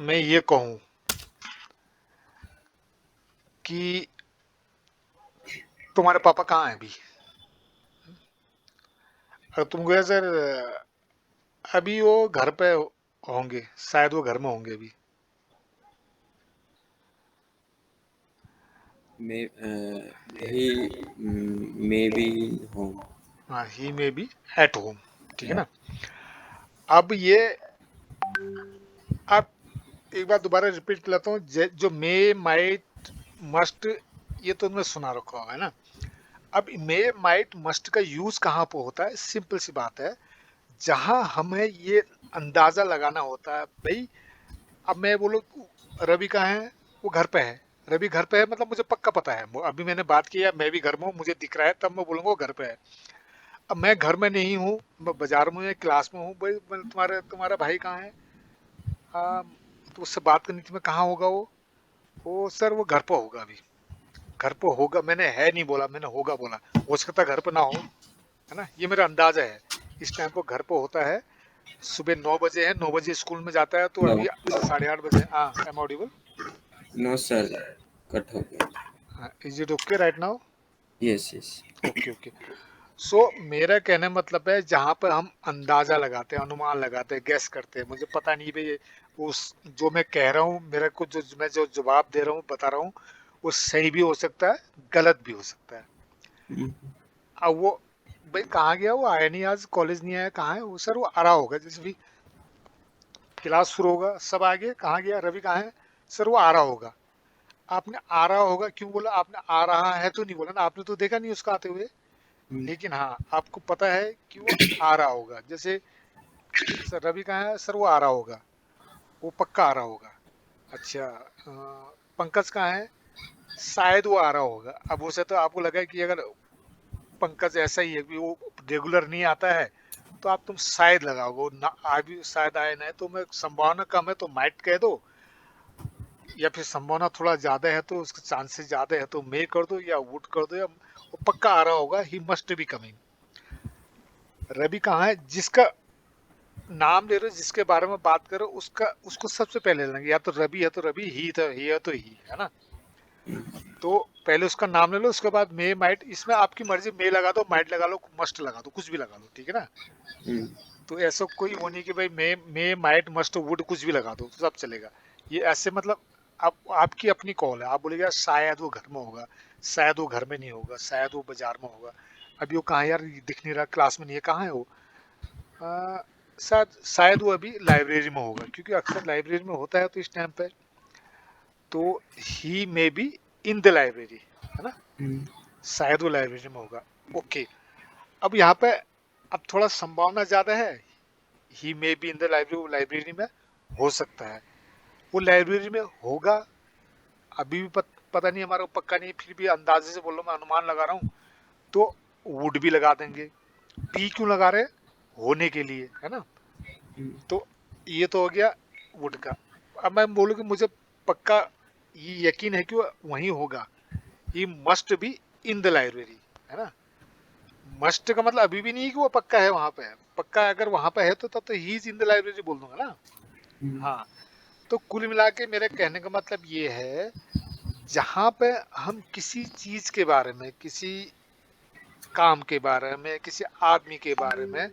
मैं ये कहूँ कि तुम्हारे पापा कहाँ हैं अभी? और तुमको यार सर, अभी वो घर पे होंगे, शायद वो घर में होंगे अभी। he may be home. हाँ, ही मे बी एट होम। ठीक है Yeah. ना? अब ये, आप एक बार दोबारा रिपीट करता हूँ। जो मे, माइट, मस्ट, ये तो तुमने सुना रखा होगा, है ना? अब मे, माइट, मस्ट का यूज कहाँ पे होता है? सिंपल सी बात है, जहां हमें ये अंदाजा लगाना होता है भाई। अब मैं बोलूँ रवि कहाँ है, वो घर पे है। रवि घर पे है मतलब मुझे पक्का पता है, अभी मैंने बात किया, मैं भी घर में हूँ, मुझे दिख रहा है, तब मैं बोलूंगा वो घर पे है। अब मैं घर में नहीं हूँ, मैं बाजार में हूँ या क्लास में हूँ, भाई तुम्हारा भाई कहाँ है? तो उससे बात करनी थी, मैं कहाँ होगा वो सर वो घर पे होगा अभी। घर पे होगा, मैंने है नहीं बोला, मैंने होगा बोला। हो सकता है घर पे ना हो, है ना? ये मेरा अंदाजा है। इस टाइम पर घर पे होता है। सुबह 9 बजे है, 9 बजे स्कूल में जाता है, तो No, अभी 8:30 बजे। हाँ, am audible? no sir, cut हो गया. Is it okay right now? Yes, yes. Okay okay. So मेरा कहने मतलब है, जहां पर हम अंदाजा लगाते हैं, अनुमान लगाते हैं, गैस करते हैं, मुझे पता नहीं भाई उस जो मैं कह रहा हूँ, मेरे को जो मैं जो जवाब दे रहा हूँ, बता रहा हूँ, वो सही भी हो सकता है, गलत भी हो सकता है। Mm. अब वो भाई कहाँ गया, वो आया नहीं आज, कॉलेज नहीं आया, कहाँ है वो? सर वो आ रहा होगा, जैसे भी क्लास शुरू होगा सब आ गए, कहाँ गया रवि, कहाँ है? सर वो आ रहा होगा। आपने आ रहा होगा क्यों बोला? आपने आ रहा है तो नहीं बोला ना, आपने तो देखा नहीं उसका आते हुए। Mm. लेकिन हाँ, आपको पता है कि वो आ रहा होगा। जैसे सर रवि कहाँ है, सर वो आ रहा होगा, वो पक्का आ रहा होगा। अच्छा, पंकज कहाँ है? शायद वो आ रहा होगा। अब उसे तो आपको लगा कि अगर पंकज ऐसा ही है कि वो रेगुलर नहीं आता है, तो आप तुम शायद लगाओगे, वो ना आ भी शायद आए ना, तो मैं संभावना कम है तो माइट कह दो, या फिर संभावना थोड़ा ज्यादा है तो उसके चांसेस ज्यादा है तो मे कर दो या वुड कर दो, या वो पक्का आ रहा होगा, he must be coming. Ravi कहाँ है, जिसका नाम ले रहे हो, जिसके बारे में बात कर रहे हो, उसका उसको सबसे पहले लेंगे। या तो रवि है तो रवि, ही था ही है तो ही, है ना? तो पहले उसका नाम ले लो, उसके बाद मे, माइट। इसमें आपकी मर्जी, मे लगा दो, माइट लगा लो, मस्ट लगा दो, कुछ भी लगा लो, ठीक है ना? Mm. तो ऐसा कोई वो नहीं कि भाई मे, माइट, मस्ट, वुड कुछ भी लगा दो, सब चलेगा। ये ऐसे मतलब आप, आपकी अपनी कॉल है। आप बोलेगा शायद वो घर में होगा, शायद वो घर में नहीं होगा, शायद वो बाजार में होगा। अभी वो कहाँ है यार, दिख नहीं रहा, क्लास में नहीं है, कहाँ है वो? आ, शायद वो अभी लाइब्रेरी में होगा, क्योंकि अक्सर लाइब्रेरी में होता है तो इस टाइम पे। तो he may be in the library, है ना? Mm. शायद वो लाइब्रेरी में होगा। ओके। अब यहाँ पे अब थोड़ा संभावना ज्यादा है, he may be in the library, वो लाइब्रेरी में हो सकता है। वो लाइब्रेरी में होगा, अभी भी पता नहीं हमारा को, पक्का नहीं, फिर भी अंदाजे से बोल रहा हूँ, मैं अनुमान लगा रहा हूँ। तो वुड भी लगा देंगे। पी क्यों लगा रहे हैं? होने के लिए, है ना? Mm. तो ये तो हो गया वुड का। अब मैं बोलूँ कि मुझे पक्का ये यकीन है कि वो वहीं होगा। He must B in the library, है ना? मस्ट का मतलब अभी भी नहीं है कि वो पक्का है वहां पे है। पक्का अगर वहां पे है तो तब तो he is in the library बोल दूंगा ना। Mm. हाँ। तो कुल मिला के मेरे कहने का मतलब ये है, जहां पे हम किसी चीज के बारे में, किसी काम के बारे में, किसी आदमी के बारे में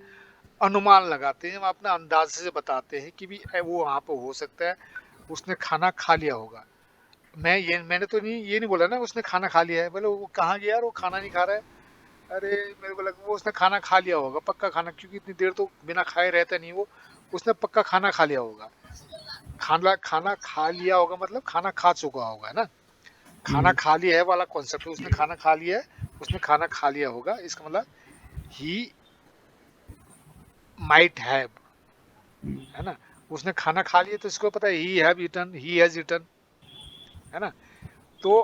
अनुमान लगाते हैं, हम अपने अंदाज से बताते हैं कि भी वो वहां पे हो सकता है, उसने खाना खा लिया होगा। मैंने तो नहीं, ये नहीं बोला ना उसने खाना खा लिया है, बोले वो कहाँ गया यार, वो खाना नहीं खा रहा है। अरे मेरे को लगा वो उसने खाना खा लिया होगा, पक्का खाना, क्योंकि इतनी देर तो बिना खाए रहता नहीं वो। उसने पक्का खाना खा लिया होगा। खाना खाना खा लिया होगा मतलब खाना खा चुका होगा, है ना? खाना Mm. खा लिया है वाला कॉन्सेप्ट है, उसने खाना खा लिया है। उसने खाना खा लिया होगा, इसका मतलब ही माइट हैव, Mm. है ना? उसने खाना खा लिया तो इसको पता है he have eaten, he has eaten, है ना? तो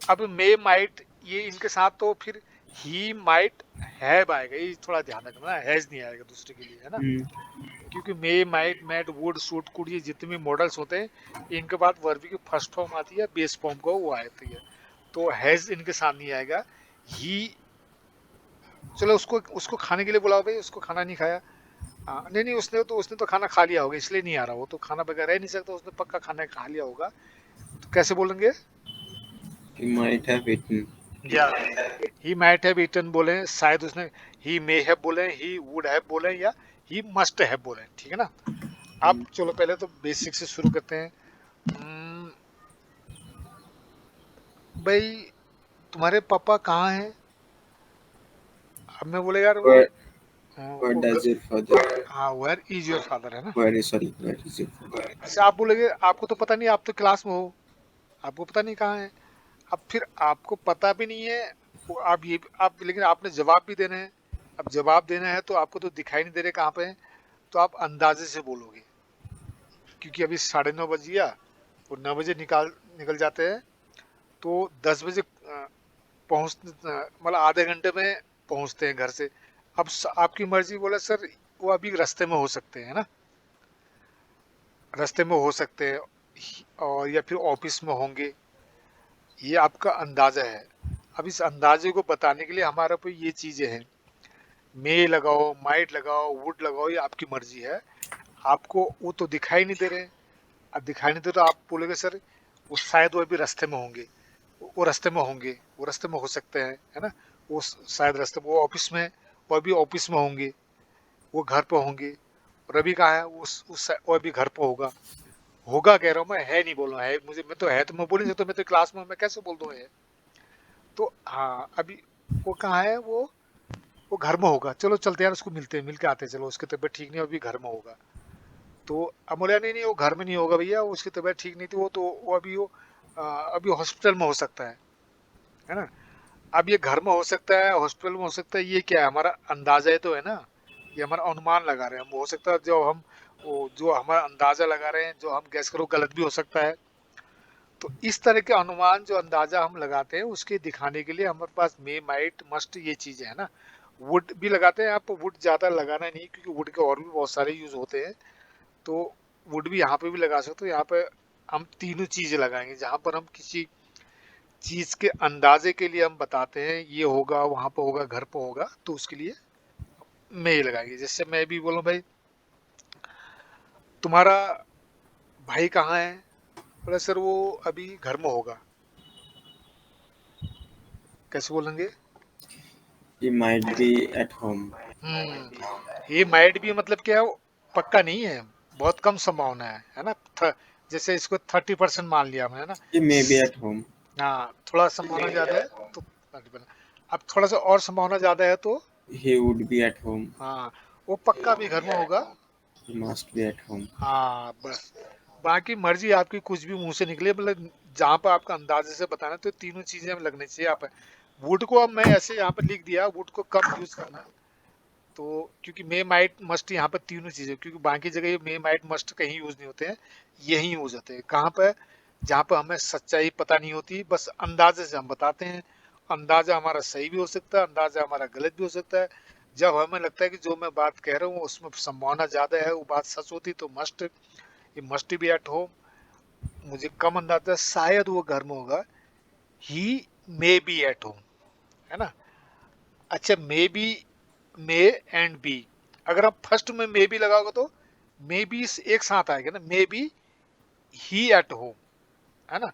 अब मे, माइट, ये इनके साथ तो फिर ही माइट हैव आएगा, ये थोड़ा ध्यान रखना, हैज नहीं आएगा दूसरे के लिए, है ना? Mm. क्योंकि may, might, must, would, should, could, ये जितने भी मॉडल्स होते हैं, इनके बाद वर्ब की फर्स्ट फॉर्म आती है, बेस फॉर्म को वो आती है। तो हैज इनके साथ नहीं आएगा। ही, चलो उसको उसको खाने के लिए बुलाओ भाई, उसको खाना नहीं खाया। हाँ, नहीं नहीं, उसने तो खाना खा लिया होगा, इसलिए नहीं आ रहा। वो तो खाना बगैर रह नहीं सकता, उसने पक्का खाना खा लिया होगा। तो कैसे बोलेंगे? He might have eaten. या ही माइट हैव ईटन बोले, शायद उसने ही मे हैव बोले, ही वुड हैव बोले, या ही मस्ट हैव बोले, ठीक है ना। अब Hmm. चलो पहले तो बेसिक से शुरू करते हैं। हम्म, भाई तुम्हारे पापा कहाँ हैं? अब मैं बोले यार वो, Where where वो does your father? हाँ, वेयर इज योर फादर, है ना। Where is your father? अच्छा, आप बोलेगे आपको तो पता नहीं, आप तो क्लास में हो, आपको पता नहीं कहाँ है। अब फिर आपको पता भी नहीं है, वो आप ये आप, लेकिन आपने जवाब भी देना है। अब जवाब देना है तो आपको तो दिखाई नहीं दे रहे कहाँ पे है, तो आप अंदाजे से बोलोगे, क्योंकि अभी 9:30 बज गया, और 9 बजे निकल जाते हैं, तो 10 बजे पहुँच, मतलब आधे घंटे में पहुँचते हैं घर से। अब आपकी मर्जी, बोला सर वो अभी रास्ते में हो सकते हैं ना, रास्ते में हो सकते हैं, और या फिर ऑफिस में होंगे, ये आपका अंदाजा है। अब इस अंदाजे को बताने के लिए हमारे पे ये चीजें हैं, मे लगाओ, माइट लगाओ, वुड लगाओ, ये आपकी मर्जी है। आपको वो तो दिखाई नहीं दे रहे हैं। अब दिखाई नहीं दे तो आप बोलोगे सर वो शायद वो अभी रास्ते में होंगे, वो रास्ते में होंगे, वो रास्ते में हो सकते हैं, है ना। वो शायद रास्ते में, वो ऑफिस में, वो अभी ऑफिस में होंगे, वो घर पे होंगे। रवि कहाँ है? वो अभी घर पे होगा। होगा कह रहा हूँ मैं, है नहीं बोल रहा है। मुझे, मैं तो है तो मैं बोल नहीं सकता, मैं तो क्लास में, मैं कैसे बोल दूं है। तो हाँ, अभी वो कहाँ है? वो घर में होगा। चलो चलते हैं यार, उसको मिलते हैं, मिल के आते हैं, चलो। उसकी तबीयत ठीक नहीं है, अभी घर में होगा। तो अमूल्या, नहीं नहीं, वो घर में नहीं होगा भैया, उसकी तबीयत ठीक नहीं थी, वो तो वो अभी वो अभी हॉस्पिटल में हो सकता है ना। अब ये घर में हो सकता है, हॉस्पिटल में हो सकता है, ये क्या है? हमारा अंदाजा ही तो है ना, ये हमारा अनुमान लगा रहे हैं हम। हो सकता है जो हम, वो जो हमारा अंदाजा लगा रहे हैं, जो हम गैस करो, गलत भी हो सकता है। तो इस तरह के अनुमान, जो अंदाजा हम लगाते हैं, उसके दिखाने के लिए हमारे पास मे, माइट, मस्ट, ये चीजें है ना। वुड भी लगाते हैं। आप वुड ज्यादा लगाना नहीं, क्योंकि वुड के और भी बहुत सारे यूज होते हैं। तो वुड भी यहाँ पे भी लगा सकते हो। यहाँ पे हम तीनों चीजें लगाएंगे, जहां पर हम किसी चीज के अंदाजे के लिए हम बताते हैं ये होगा, वहां पे होगा, घर पे होगा, तो उसके लिए मैं ये लगाएंगे। जैसे मैं भी बोलूं भाई तुम्हारा भाई कहाँ है? बोले सर वो अभी घर में होगा। कैसे बोलेंगे? He might be at home. ये माइट भी मतलब क्या है? पक्का नहीं है, बहुत कम संभावना है ना। जैसे इसको 30% मान लिया हमने, है ना। He may be at home. हाँ, थोड़ा संभावना ज्यादा है तो 30%। अब थोड़ा सा और संभावना ज्यादा है तो, He would be at home. हाँ, वो पक्का भी घर में होगा। He must be at home. हाँ बस, बाकी मर्जी आपकी, कुछ भी मुंह से निकले, मतलब जहाँ पर आपका अंदाजे से बताना, तो तीनों चीजें हमें लगनी चाहिए। आप वुड को, अब मैं ऐसे यहाँ पर लिख दिया, वुड को कम यूज करना। तो क्योंकि मे, माइट, मस्ट, यहाँ पर तीनों चीजें, क्योंकि बाकी जगह ये मे, माइट, मस्ट कहीं यूज नहीं होते हैं, यही यूज होते हैं। कहाँ पर? जहाँ पर हमें सच्चाई पता नहीं होती, बस अंदाजे से हम बताते हैं। अंदाजा हमारा सही भी हो सकता है, अंदाजा हमारा गलत भी हो सकता है। जब हमें लगता है कि जो मैं बात कह रहा हूँ उसमें संभावना ज्यादा है, वो बात सच होती, तो मस्ट, ये मस्ट बी एट होम। मुझे कम अंदाजा है, शायद वो घर में होगा, he may be at home, है ना। अच्छा, may be, may and be, अगर आप फर्स्ट में मे बी लगाओगे तो मे बी एक साथ आएगा ना, मे बी ही एट होम, है ना।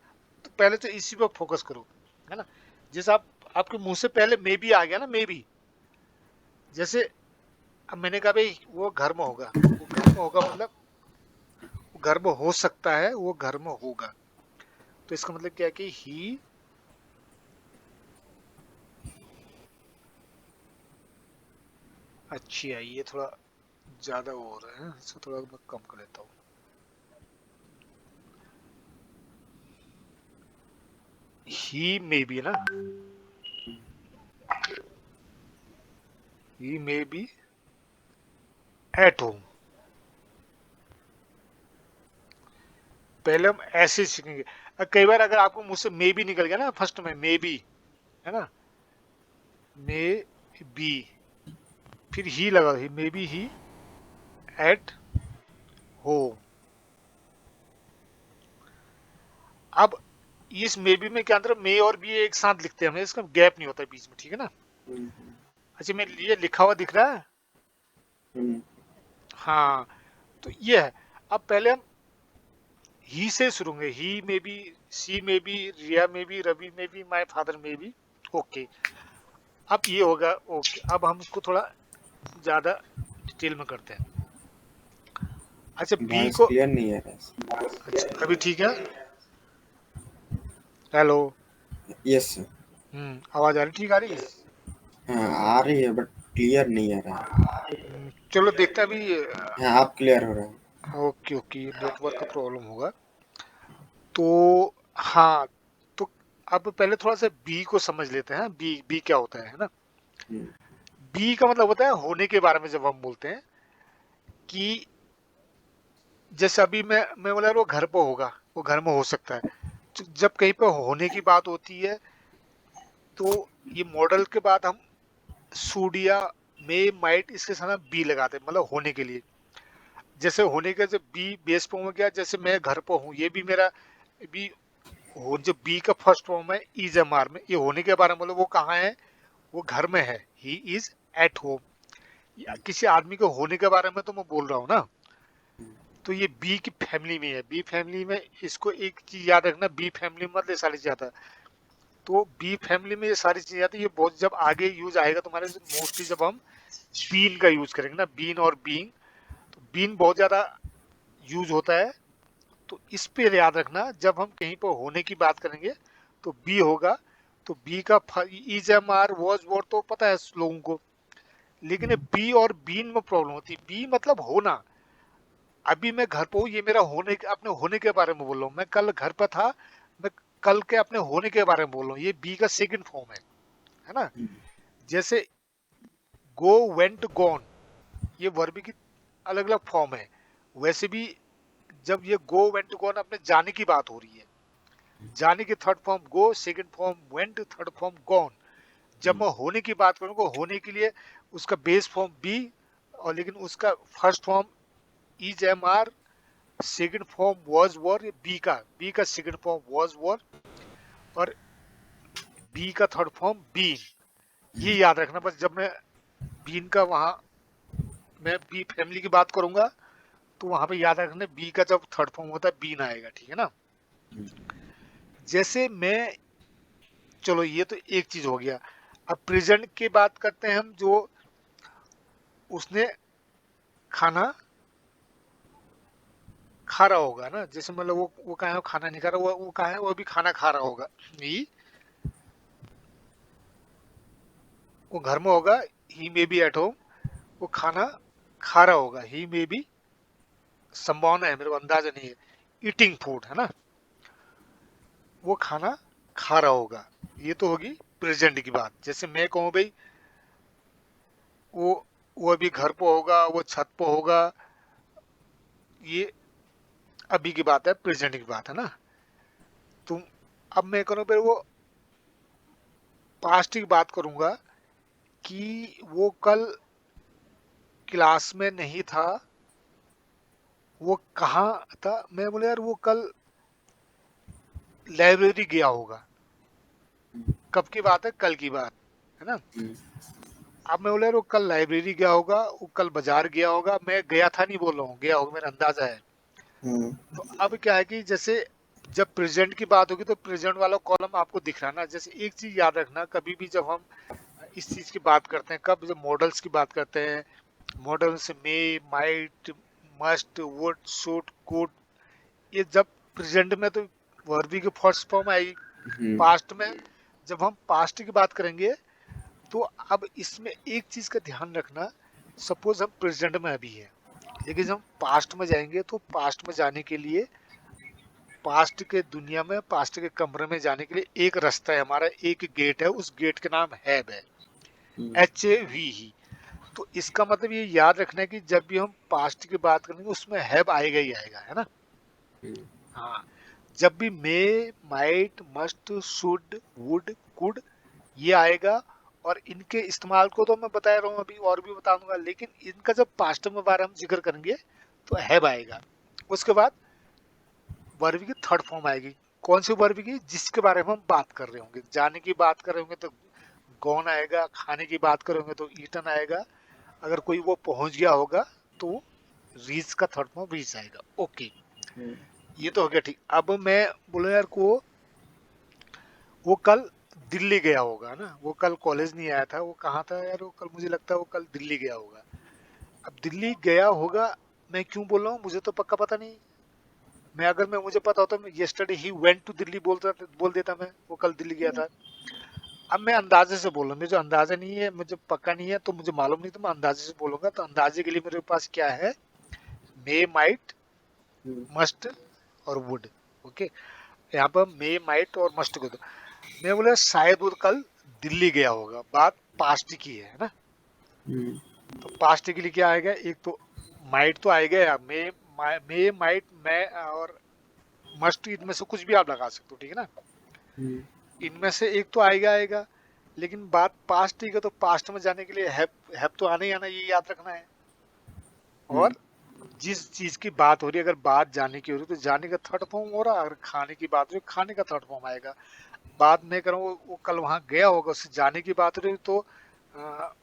तो पहले तो इसी पर फोकस करो, है ना। जैसे आप, आपके मुंह से पहले मे बी आ गया ना, मे बी। जैसे अब मैंने कहा भाई वो घर में होगा, वो घर में होगा मतलब वो घर में हो सकता है, वो घर में होगा। तो इसका मतलब क्या है कि ही, अच्छी है, ये थोड़ा ज्यादा वो हो रहा है, इसको थोड़ा मैं कम कर लेता हूँ। ही मे बी ना, he may be at home. पहले हम ऐसे सीखेंगे। कई बार अगर आपको मुझसे मे बी निकल गया ना फर्स्ट में, मे बी, है ना, मे बी, फिर ही लगा, he may be he at home. अब इस मे बी में क्या अंदर, मे और बी एक साथ लिखते हैं हम, इसका गैप नहीं होता बीच में, ठीक है ना। Hmm. अच्छा, मैं ये लिखा हुआ दिख रहा है? Hmm. हाँ, तो ये है। अब पहले हम ही से शुरू होंगे, ही में बी, शी में बी, रिया में बी, रवि में बी, माय फादर में बी। ओके, अब ये होगा। ओके, अब हम इसको थोड़ा ज्यादा डिटेल में करते हैं। अच्छा, बी वॉइस को। क्लियर नहीं आ रहा अच्छा, अभी ठीक है। हेलो। है। Yes sir. आवाज आ रही, ठीक आ रही है। हाँ आ रही है बट क्लियर नहीं आ रहा है। चलो देखते हैं अभी। हाँ आप क्लियर हो रहा है। ओके ओके, नेटवर्क का प्रॉब्लम होगा। तो हाँ, तो अब पहले थोड़ा सा बी को समझ लेते हैं। बी बी क्या होता है ना। हम्म, बी का मतलब होता है होने के बारे में। जब हम बोलते हैं कि जैसे अभी मैं बोला यार वो घर पे होगा, वो घर में हो सकता है। तो जब कहीं पे होने की बात होती है, तो ये मॉडल के बाद हम शुड या मे माइट इसके साथ बी लगाते हैं, मतलब होने के लिए। जैसे होने का जब बी बेस फॉर्म हो गया, जैसे मैं घर पे हूँ, ये भी मेरा बी हो। जो बी का फर्स्ट फॉर्म है इज एम आर में, ये होने के बारे में मतलब वो कहाँ है, वो घर में है। He is at home. किसी आदमी के होने के बारे में तो मैं बोल रहा हूँ ना। तो ये बी की फैमिली में है। बी फैमिली में इसको एक चीज याद रखना, बी फैमिली में मतलब ये सारी चीज आता है। तो बी फैमिली में ये सारी चीजें आती है। ये बहुत जब आगे यूज आएगा तुम्हारे, मोस्टली जब हम बीन का यूज करेंगे ना, बीन और बीइंग। तो बीन बहुत ज्यादा यूज होता है। तो इस पे याद रखना, जब हम कहीं पर होने की बात करेंगे तो बी होगा। तो बी का is am are was were तो पता है लोगों को। लेकिन बी और बीन में प्रॉब्लम होती है। बी मतलब होना। अभी मैं घर पे हूँ, ये मेरा होने अपने होने के बारे में बोल रहा हूँ। मैं कल घर पे था, मैं कल के अपने होने के बारे में बोल रहा हूँ। ये बी का सेकंड फॉर्म है ना। जैसे गो, वेंट, गॉन, ये वर्ब की अलग अलग फॉर्म है। वैसे भी जब ये गो, वेंट, गॉन अपने जाने की बात हो रही है, जाने की third form go, second form went, third form gone. जब मैं होने की बात करूंगा, होने के लिए उसका बेस फॉर्म बी, और लेकिन उसका first form is am are, second form was were. Be का सेकंड फॉर्म वाज वर, और बी का थर्ड फॉर्म बीन। ये याद रखना बस। जब मैं बीन का वहां, मैं बी फैमिली की बात करूंगा, तो वहां पे याद रखना बी का जब थर्ड फॉर्म होता है बीन आएगा, ठीक है ना। जैसे मैं, चलो ये तो एक चीज हो गया। अब प्रेजेंट की बात करते हैं हम। जो उसने खाना खा रहा होगा ना, जैसे मतलब वो कहा है वो खाना नहीं खा रहा, वो कहा है वो भी खाना खा रहा होगा। ही, वो घर में होगा। He may be at home, वो खाना खा रहा होगा। ही मे बी, संभावना है, मेरे को अंदाजा नहीं है। ईटिंग फूड है ना, वो खाना खा रहा होगा। ये तो होगी प्रेजेंट की बात। जैसे मैं कहूँ भाई, वो वो अभी घर पे होगा, वो छत पे होगा। ये अभी की बात है, प्रेजेंट की बात है ना। तुम, अब मैं करूँ भाई, वो पास्ट की बात करूंगा कि वो कल क्लास में नहीं था। वो कहाँ था, मैं बोले यार वो कल लाइब्रेरी गया होगा। कब की बात है, कल की बात है ना। अब मैं बोले यार वो कल लाइब्रेरी गया होगा, वो कल बाजार गया होगा। मैं गया था नहीं बोल रहा हूँ, गया होगा, मेरा अंदाजा है। तो अब क्या है कि जैसे जब प्रेजेंट की बात होगी, तो प्रेजेंट वाला कॉलम आपको दिख रहा है ना। जैसे एक चीज याद रखना, कभी भी जब हम इस चीज की बात करते हैं, कब जब मॉडल्स की बात करते हैं, models may, might, must, would, should, could, ये जब प्रेजेंट में तो वर्बी की फर्स्ट फॉर्म आएगी। पास्ट में जब हम पास्ट की बात करेंगे, तो अब इसमें एक चीज का ध्यान रखना। सपोज हम प्रेजेंट में अभी है, लेकिन जब हम पास्ट में जाएंगे, तो पास्ट में जाने के लिए, पास्ट के दुनिया में, पास्ट के कमरे में जाने के लिए एक रास्ता है हमारा, एक गेट है। उस गेट का नाम हैब है, HAV ही। तो इसका मतलब ये याद रखना है कि जब भी हम पास्ट की बात करेंगे, उसमें हैव आएगा ही आएगा, है ना। हाँ, जब भी may, might, must, should, would, could, ये आएगा। और इनके इस्तेमाल को तो मैं बता रहा हूँ, अभी और भी बता दूंगा। लेकिन इनका जब पास्ट में बारे हम जिक्र करेंगे, तो हैव आएगा। उसके बाद वर्ब की थर्ड फॉर्म आएगी। कौन सी वर्ब की, जिसके बारे में हम बात कर रहे होंगे। जाने की बात कर रहे होंगे तो गॉन आएगा। खाने की बात करेंगे तो ईटन आएगा। अगर कोई वो पहुंच गया होगा, तो रीच का थर्ड फॉर्म रीच आएगा। ओके, ये तो हो गया ठीक। अब मैं बोला यार को वो कल दिल्ली गया होगा ना, वो कल कॉलेज नहीं आया था, वो कहाँ था यार, वो कल मुझे लगता है वो कल दिल्ली गया होगा। अब दिल्ली गया होगा, मैं क्यों बोल रहा हूँ मुझे तो पक्का पता नहीं। मैं अगर मैं मुझे पता होता मैं यस्टरडे ही वेंट टू दिल्ली बोल देता मैं, वो कल दिल्ली गया था। अब मैं अंदाजे से बोल रहा हूँ, मुझे अंदाजा नहीं है, मुझे पक्का नहीं है, तो मुझे मालूम नहीं, तो मैं अंदाजे से बोलूंगा। तो अंदाजे के लिए मेरे पास क्या है, मे, माइट, मस्ट और वुड। ओके, यहाँ पर मे, माइट और मस्ट को, तो मैं बोला शायद वो कल दिल्ली गया होगा, बात पास्ट की है ना। तो पास्ट के लिए क्या आएगा, एक तो माइट तो आएगा या मे, माइट, मैं और मस्ट, इनमें से कुछ भी आप लगा सकते हो, ठीक है ना। इनमें से एक तो आएगा। लेकिन बात पास्ट की है, तो पास्ट में जाने के लिए हैव तो आना ही आना, ये याद रखना है। और जिस चीज की बात हो रही है, अगर बात जाने की हो रही है तो जाने का थर्ड फॉर्म हो रहा है, अगर खाने की बात हो रही है खाने का थर्ड फॉर्म आएगा। बात मैं करूँ वो कल वहां गया होगा, उससे जाने की बात हो रही है, तो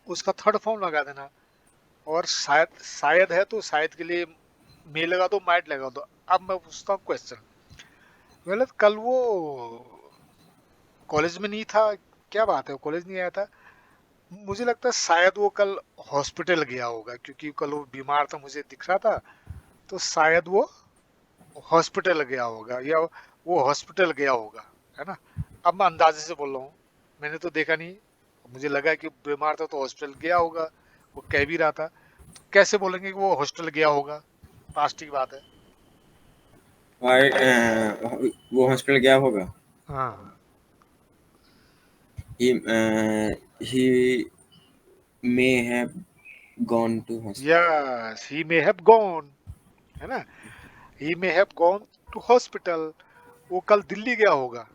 उसका थर्ड फॉर्म लगा देना। और शायद शायद है तो शायद के लिए मे लगा दो, माइट लगा दो। अब मैं पूछता हूँ क्वेश्चन, मतलब कल वो कॉलेज में नहीं था, क्या बात है, वो कॉलेज नहीं आया था। मुझे लगता है शायद वो कल हॉस्पिटल गया होगा, क्योंकि कल वो बीमार था मुझे दिख रहा था। तो शायद वो हॉस्पिटल गया होगा, या वो हॉस्पिटल गया होगा, है ना। अब मैं अंदाजे से बोल रहा हूँ, मैंने तो देखा नहीं, मुझे लगा कि बीमार था तो हॉस्पिटल गया होगा, वो कह भी रहा था। तो कैसे बोलेंगे कि वो हॉस्पिटल गया होगा, पास्ट की बात है। वो हॉस्पिटल गया होगा। हाँ, He may have gone to hospital. Yes, he may have gone, है ना, he may have gone to hospital. वो कल दिल्ली गया होगा,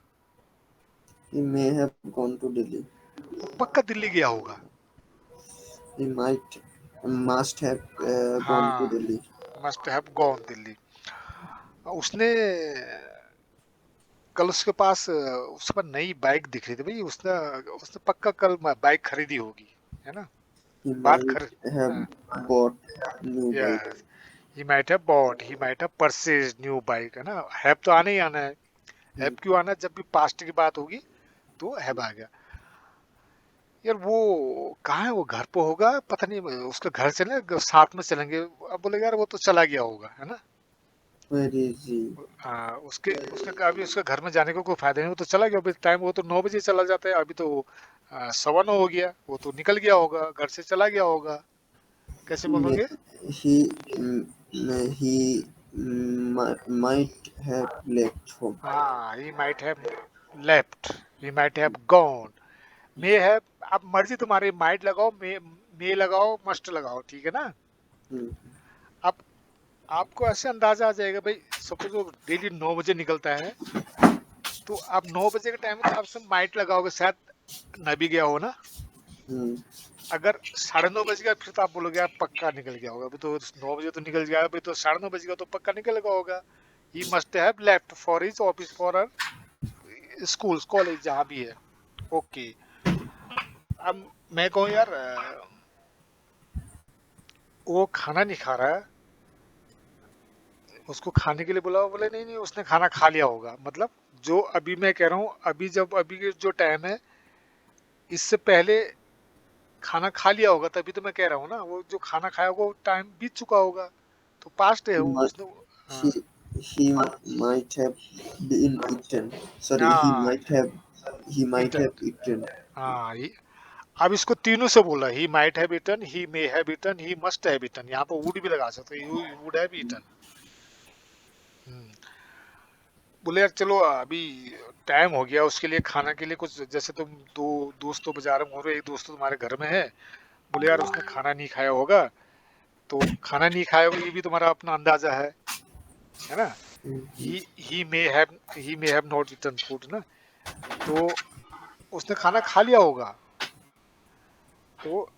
He may have gone to Delhi. वो पक्का दिल्ली गया होगा। He must have gone to हाँ, Delhi. Must have gone Delhi. उसने कल उसके पास उसके पास नई बाइक दिख रही थी भाई, उसने उसने पक्का कल बाइक खरीदी होगी, है ना। He बात might खर have bought new bike. Yes, he might have bought, he might have purchase new bike, है ना। हैव तो आना ही आना है। Have Hmm. क्यों आना है, जब भी पास्ट की बात होगी तो हैव आ गया। यार वो कहाँ है, वो घर पे होगा पता नहीं, उसके घर चले साथ में चलेंगे। अब बोलेगा यार वो तो चला गया होगा, है ना। Where is he? हाँ, उसके उसके अभी उसके घर में जाने को कोई फायदा नहीं, वो तो चला गया। अभी टाइम वो तो 9 बजे चला जाता है, अभी तो 9:15 हो गया, वो तो निकल गया होगा, घर से चला गया होगा। कैसे May, बोलोगे। he might have left home. हाँ, ही might have left, he might have gone, may have. अब मर्जी तुम्हारी, माइट लगाओ, मे लगाओ, मस्ट लगाओ, ठीक है ना। Hmm. अब आपको ऐसे अंदाजा आ जाएगा भाई, सपोज वो डेली 9 बजे निकलता है, तो आप 9 बजे के टाइम में तो आप माइट लगाओगे, शायद न भी गया हो ना। Hmm. अगर 9:30 बज गया, फिर तो आप बोलोगे यार पक्का निकल गया होगा, अभी तो 9 बजे तो निकल गया, अभी तो 9:30 बज गया, तो पक्का निकल गया होगा। He must have left for his office, for school, college, जहाँ भी है। ओके, अब मैं कहूँ यार वो खाना नहीं खा रहा है, उसको खाने के लिए बुलाओ, बोले नहीं नहीं उसने खाना खा लिया होगा। मतलब जो अभी मैं कह रहा हूँ, अभी के जो टाइम है, इससे पहले खाना खा लिया होगा, तभी तो मैं कह रहा हूँ ना, वो जो खाना खाया होगा वो टाइम बीत चुका होगा, तो पास्ट है He वो, might उसने। हाँ, he he might have been eaten. Sorry, हाँ, he might eaten, have eaten. हाँ, अब इसको तीनों से बोला, he might have eaten, he may have eaten, he must have eaten. यहाँ पर वुड भी लगा सकते हो, यू वुड हैव ईटन। बोले यार चलो अभी टाइम हो गया, उसके लिए खाना के लिए कुछ, जैसे तुम दो दोस्त तो बाजार में हो रहे, एक दोस्त तो तुम्हारे घर में है। बोले यार उसने खाना नहीं खाया होगा, तो खाना नहीं खाया होगा ये भी तुम्हारा अपना अंदाजा है ना। Mhm. He may have not eaten food ना, तो उसने खाना खा लिया होगा, तो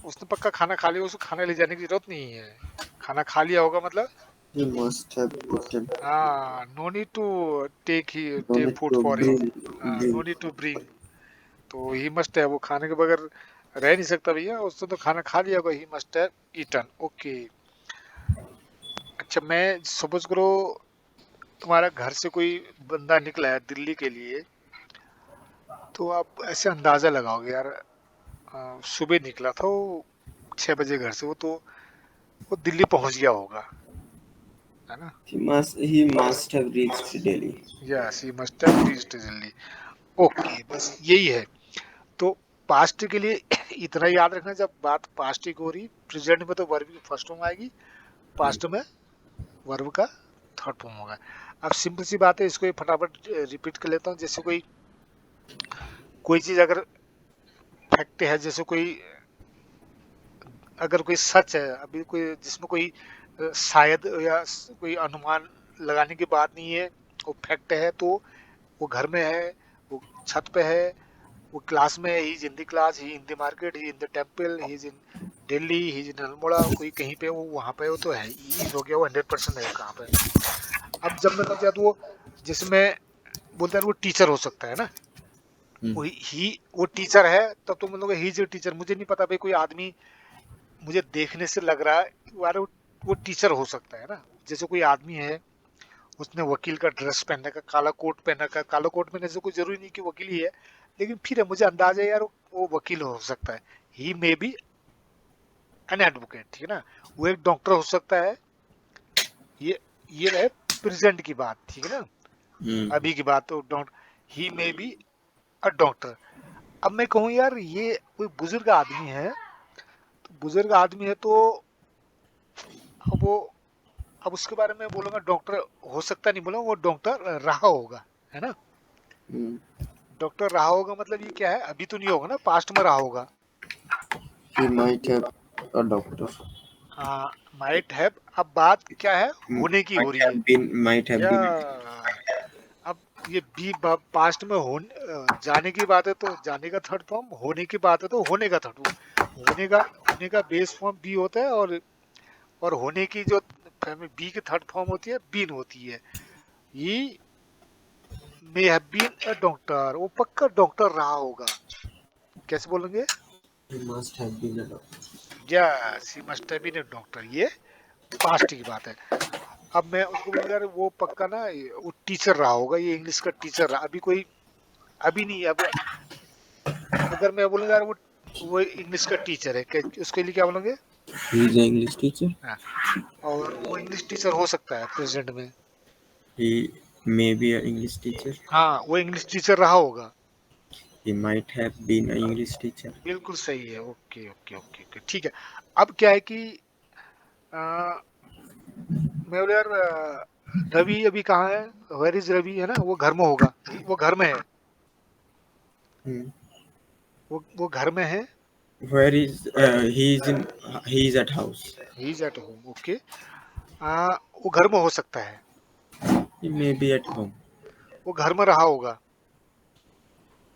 उसने पक्का खाना खा लिया, उसको खाना ले जाने की जरूरत नहीं है। खाना खा लिया होगा मतलब, He must have eaten. हाँ, no need to No take need food to for him, no bring. Need to bring. तो ही मस्ट है, वो खाने के बगैर रह नहीं सकता भैया, उसने तो खाना खा लिया होगा, he must have eaten. Okay, अच्छा, मैं सपोज करो तुम्हारा घर से कोई बंदा निकला है दिल्ली के लिए, तो आप ऐसे अंदाजा लगाओगे यार, सुबह निकला था वो 6 बजे घर से, वो दिल्ली पहुंच गया होगा, है ना? He must have reached Delhi. Yes, he must have reached Delhi. Okay, बस यही है। तो पास्ट के लिए इतना याद रखना, जब बात पास्ट की हो रही, प्रेजेंट में तो वर्ब की फर्स्ट फॉर्म आएगी, Hmm. पास्ट में वर्ब का थर्ड फॉर्म होगा। अब सिंपल सी बात है, इसको ये फटाफट रिपीट कर लेता हूँ। जैसे कोई कोई चीज अगर फैक्ट है, जैसे कोई अगर कोई सच है, अभी कोई जिसमें कोई शायद या कोई अनुमान लगाने की बात नहीं है, वो फैक्ट है, तो वो घर में है, वो छत पे है, वो क्लास में है, he is in the class, he in the market, he in the temple, he is in Delhi, he is in Almora, कोई कहीं पे वो वहां पे, वो तो है ही इज हो गया, वो 100% है कहाँ पे। अब जब मैं कहता हूँ वो, जिसमें बोलते हैं वो टीचर हो सकता है ना, Hmm. वो टीचर है, तब तो मतलब ही इज टीचर, मुझे नहीं पता भाई कोई आदमी, मुझे देखने से लग रहा है यार वो टीचर हो सकता है ना। जैसे कोई आदमी है, उसने वकील का ड्रेस पहन रखा, काला कोट पहन रखा, काला कोट पहनने से कोई जरूरी नहीं कि वकील ही है, लेकिन फिर है मुझे अंदाजा है यार वो वकील हो सकता है। He may B an advocate, ठीक है ना। वो एक डॉक्टर हो सकता है। ये रहे प्रेजेंट की बात, ठीक है ना। Hmm. अभी की बात तो doctor, he may be a doctor. अब मैं कहूँ यार ये कोई बुजुर्ग आदमी है, तो बुजुर्ग आदमी है तो अब वो, अब उसके बारे में बोलूंगा डॉक्टर हो सकता, नहीं बोलूंगा, वो डॉक्टर रहा होगा, है ना। Hmm. डॉक्टर रहा होगा मतलब ये क्या है, अभी तो नहीं होगा ना, पास्ट में रहा होगा। He might have a doctor. हाँ, माइट हैव। अब बात क्या है, होने की हो Might रही है, have been. Might have या been. अब ये बी पास्ट में जाने की बात है तो जाने का थर्ड फॉर्म, होने की बात है तो होने का थर्ड फॉर्म। होने का बेस फॉर्म बी होता है, और होने की जो बी की थर्ड फॉर्म होती है बीन होती है। He may have been a doctor, वो पक्का डॉक्टर रहा होगा। कैसे बोलेंगे? He must have been a doctor. Yes, he must have been a doctor, ये पास्ट की बात है। अब मैं उसको बोलूंगा यार वो पक्का ना वो टीचर रहा होगा, ये इंग्लिश का टीचर रहा, अभी कोई, अभी नहीं, अब अगर मैं बोलूंगा यार वो इंग्लिश का टीचर है, उसके लिए क्या बोलोगे? He is an English teacher. हाँ, और वो इंग्लिश टीचर हो सकता है प्रेजेंट में। He may be an English teacher. हाँ, वो इंग्लिश टीचर रहा होगा। He might have been an English teacher. बिल्कुल सही है। ओके ओके ओके ओके, ठीक है। अब क्या है कि आ, मैं बोले यार रवि अभी कहाँ है, वेर इज रवि, है ना, वो घर में होगा, वो घर में है, Hmm. वो घर में है। Where is he is in he is at house. He is at home, okay. वो घर में हो सकता है, He may be at home. वो घर में रहा होगा।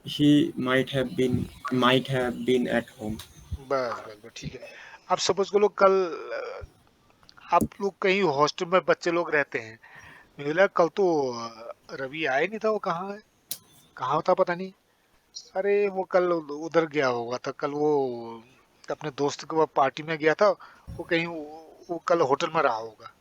He might have been at home. बस बस बस, ठीक है। अब सपोज को लोग कल आप लोग कहीं हॉस्टल में बच्चे लोग रहते हैं, मुझे लगा कल तो रवि आया नहीं था, वो कहाँ है, कहाँ था पता नहीं। अरे वो कल उधर गया होगा था, कल वो अपने दोस्त के वो पार्टी में गया था, वो कहीं वो कल होटल में रहा होगा,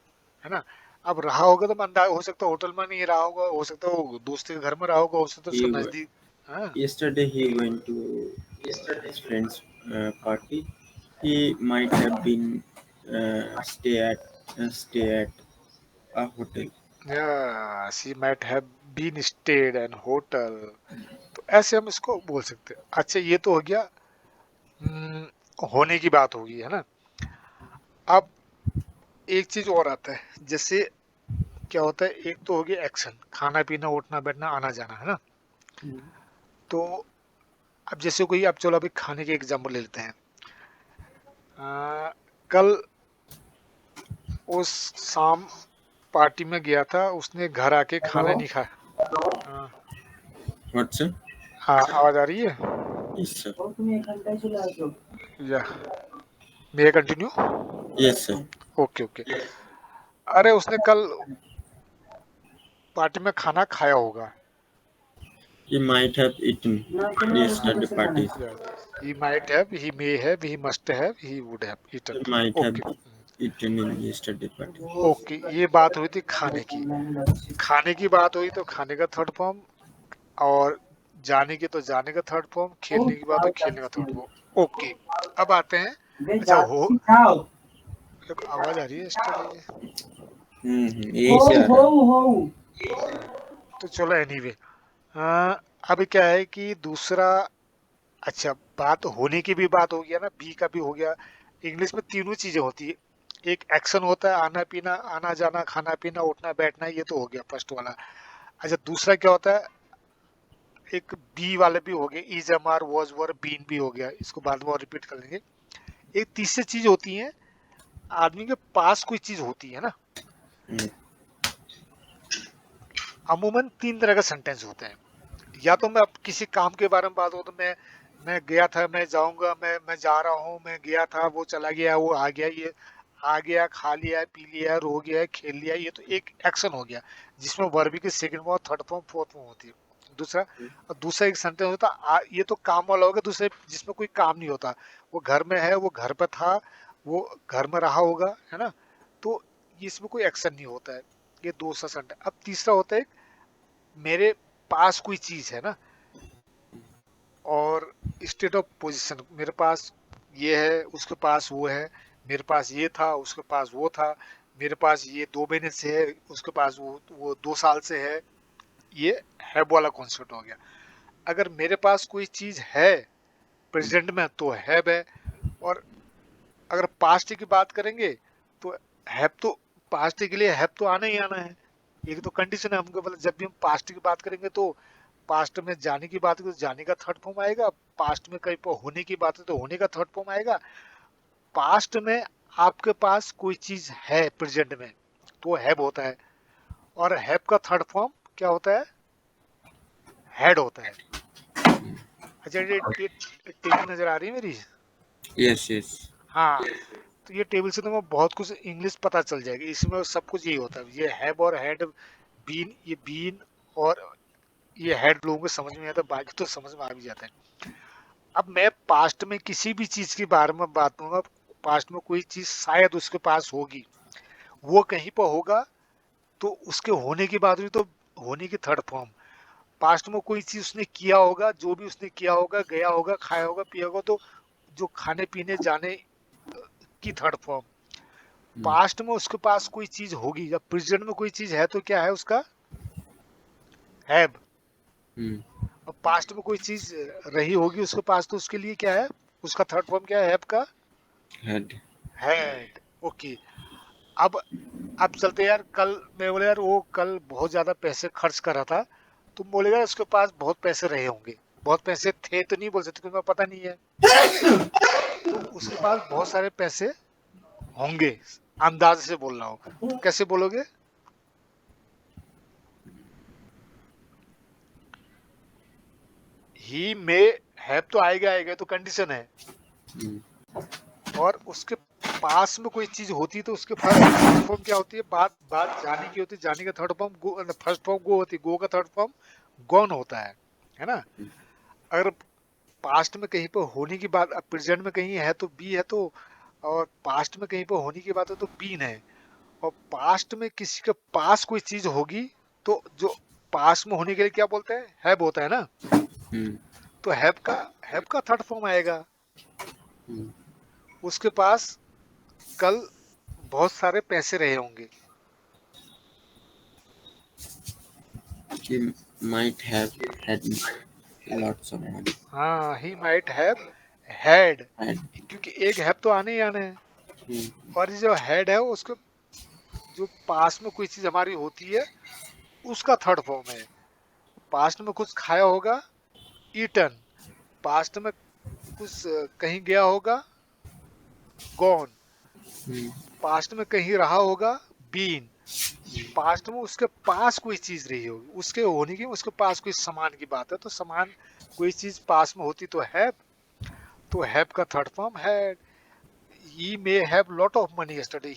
है ना। अब रहा होगा तो अंदाजा हो सकता है होटल में नहीं रहा होगा, हो सकता है वो दोस्त के घर में रहा होगा, हो सकता है उसका He नजदीक। हाँ, Yesterday he went to his friend's party. He might have been stay at a hotel. या she might have been stayed and hotel, तो ऐसे हम इसको बोल सकते हैं। अच्छा, ये तो हो गया होने की बात होगी, है ना। अब एक चीज और आता है, जैसे क्या होता है, एक तो हो गया एक्शन, खाना पीना उठना बैठना आना जाना, है ना। तो अब जैसे कोई, अब चलो अभी खाने के एग्जाम्पल ले लेते हैं। कल उस शाम पार्टी में गया था, उसने घर आके खाना नहीं खाया। हाँ, What's sir? हाँ, आवाज आ रही है? Yes sir. या may continue? Yes sir. Okay okay. अरे उसने कल पार्टी में खाना खाया होगा। He might have eaten yesterday party. He might have, he may have, he must have, he would have He eaten. might have okay, eaten in yesterday party. Okay, ये बात हुई थी खाने की। खाने की बात हुई तो खाने का थर्ड फॉर्म, और जाने की तो जाने का थर्ड फॉर्म, खेलने की बात तो खेलने का थर्ड फॉर्म। ओके, अब आते हैं। अच्छा हो, एक आवाज आ रही है स्टडी। यही से आ रहा है। तो चलो एनीवे, अभी क्या है कि दूसरा, अच्छा बात होने की भी बात हो गया ना, बी का भी हो गया। इंग्लिश में तीनों चीजें होती है। एक एक्शन होता है, आना पीना, आना जाना, खाना पीना, उठना बैठना, ये तो हो गया फर्स्ट वाला। अच्छा दूसरा क्या होता है, एक बी वाले भी हो गए, is am are was were been भी हो गया, इसको बाद में और रिपीट कर लेंगे। एक तीसरी चीज होती है, आदमी के पास कोई चीज होती है ना। हम्म, अमूमन तीन तरह का सेंटेंस होते हैं। या तो मैं अब किसी काम के बारे में बात हो तो मैं गया था, मैं जाऊंगा, मैं जा रहा हूँ, मैं गया था, वो चला गया, वो आ गया, ये आ गया, खा लिया, पी लिया, रो गया, खेल लिया, ये तो एक एक्शन हो गया, जिसमें वर्ब की second form, third form, fourth form होती है। दूसरा, और दूसरा एक सेंटेंस होता है, ये तो काम वाला होगा, दूसरे जिसमें कोई काम नहीं होता। वो घर में है, वो घर पे था, वो घर में रहा होगा, है ना। तो ये इसमें कोई एक्शन नहीं होता है। ये दूसरा सेंटेंस। अब तीसरा होता है, मेरे पास कोई चीज है ना, और स्टेट ऑफ पोजीशन, मेरे पास ये है, उसके पास वो है, मेरे पास ये था, उसके पास वो था, मेरे पास ये 2 महीने से है, उसके पास वो 2 साल से है। ये हैव वाला कॉन्सेप्ट हो गया। अगर मेरे पास कोई चीज है प्रेजेंट में तो हैव है। और अगर पास्ट की बात करेंगे तो हैव तो, पास्ट के लिए हैव तो आना ही आना है। एक तो कंडीशन है हमको, मतलब जब भी हम पास्ट की बात करेंगे तो पास्ट में जाने की बात करें तो जाने का थर्ड फॉर्म आएगा, पास्ट में कहीं पर होने की बात है तो होने का थर्ड फॉर्म आएगा। पास्ट में आपके पास कोई चीज है प्रेजेंट में तो हैव होता है, और हैव का थर्ड फॉर्म क्या होता है, हैड होता है। अच्छा ये टेबल नजर आ रही है मेरी? yes, yes. हाँ, तो ये टेबल से तुम्हें बहुत कुछ इंग्लिश पता चल जाएगी, इसमें सब कुछ यही होता है। ये हैव और हैड, बीन, ये बीन और ये हेड लोगों को समझ में नहीं आता, बाकी तो समझ में आ भी जाता है। अब मैं पास्ट में किसी भी चीज के बारे में बात करूंगा, पास्ट में कोई चीज शायद उसके पास होगी, वो कहीं पर होगा, तो उसके होने की बात हुई तो होने की थर्ड फॉर्म। पास्ट में कोई चीज उसने किया होगा, जो भी उसने किया होगा, गया होगा, खाया होगा, पिया होगा, तो जो खाने पीने जाने की थर्ड फॉर्म। हम्म, पास्ट में उसके पास कोई चीज होगी, जब प्रेजेंट में कोई चीज है तो क्या है उसका, हैव। हम्म, और पास्ट में कोई चीज रही होगी उसके पास तो उसके लिए क्या है, उसका थर्ड फॉर्म क्या है हैव का, had. हैड। ओके, अब अब चलते यार, कल मैं बोले यार वो कल बहुत ज्यादा पैसे खर्च कर रहा था, तुम बोलेगा उसके पास बहुत पैसे रहे होंगे। बहुत पैसे थे तो नहीं बोल सकते क्योंकि पता नहीं है, तो उसके पास बहुत सारे पैसे होंगे, अंदाज से बोल रहा हूँ। तो कैसे बोलोगे, ही मे हैव तो आएगा आएगा, तो कंडीशन है। हम्म, और उसके पास में कोई चीज होती है तो उसके फर्स्ट फॉर्म क्या होती है, बात बात जाने की होती है, जाने का थर्ड फॉर्म गो, फर्स्ट फॉर्म गो होती है, गो का थर्ड फॉर्म गॉन होता है ना। अगर पास्ट में कहीं पर होने की बात, प्रेजेंट में कहीं है तो बी है, तो और पास्ट में कहीं पर होने की बात है तो बीन है। और पास्ट में किसी के पास कोई चीज होगी तो जो पास में होने के लिए क्या बोलते हैं, हैव होता है ना। हम्म, तो हैव का थर्ड फॉर्म आएगा, हम्म. उसके पास कल बहुत सारे पैसे रहे होंगे। He might have had lots of money. हाँ, ही माइट हैव हैड, Had. क्योंकि एक हैव तो आने ही आने हैं। हम्म, और ये जो हैड है उसके, जो पास में कोई चीज हमारी होती है उसका थर्ड फॉर्म है। पास्ट में कुछ खाया होगा, ईटन। पास्ट में कुछ कहीं गया होगा, गॉन। हम्म, पास्ट में कहीं रहा होगा, बीन। पास्ट में उसके पास कोई चीज रही होगी, उसके होने की, उसके पास कोई सामान की बात है, तो सामान कोई चीज पास में होती तो हैव का थर्ड फॉर्म है। He may have lot of money yesterday.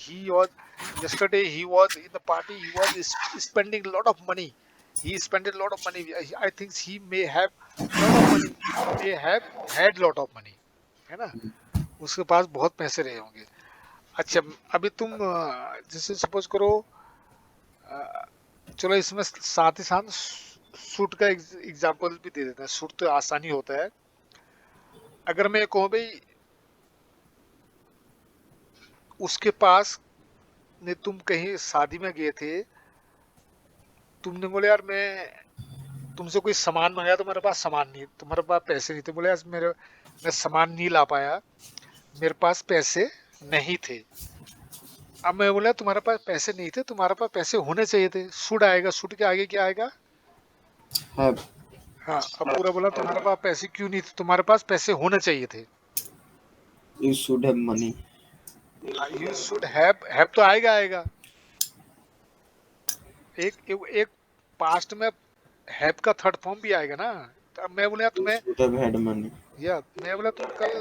Yesterday he was in the party. He was spending a lot of money. He spent a lot of money. I think he may have lot of money. He may have had lot of money. है ना, उसके पास बहुत पैसे रहे होंगे। अच्छा, अभी तुम जैसे सपोज करो, चलो इसमें साथ ही साथ सूट का एग्जांपल भी दे देते हैं। सूट तो आसानी होता है। अगर मैं कहूँ भाई, उसके पास ने, तुम कहीं शादी में गए थे, तुमने बोले यार मैं तुमसे कोई सामान मंगाया, तुम्हारे पास सामान नहीं, तुम्हारे पास पैसे नहीं थे, बोले यार मैं सामान नहीं ला पाया, मेरे पास पैसे नहीं थे। अब मैं बोला तुम्हारे पास पैसे नहीं थे, तुम्हारे पास पैसे होने चाहिए थे, शुड आएगा, शुड के आगे क्या आएगा? Have हाँ, अब पूरा बोला तुम्हारे पास पैसे क्यों नहीं थे, तुम्हारे पास पैसे होने चाहिए थे। you should have money. You should have तो आएगा आएगा। एक पास्ट में हैव का थर्ड फॉर्म भी आएगा ना। तो अब मैं बोला You तुम्हें, should have had money. या मैं बोला तुम कल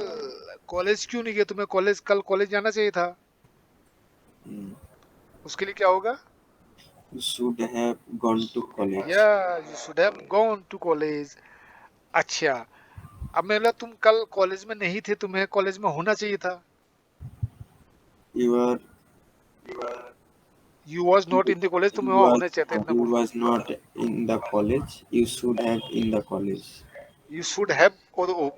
कॉलेज क्यों नहीं गए, तुम्हें कल कॉलेज जाना चाहिए था, Mm. उसके लिए क्या होगा? You should have gone to college. या you should have gone to college. अच्छा, अब मैं बोला तुम कल कॉलेज में नहीं थे, तुम्हें कॉलेज में होना चाहिए था। You are you was not in the college, तुम्हें वहां होने चाहिए था, इतना you बोलो। was not in the college. You should have in the college. You should have, और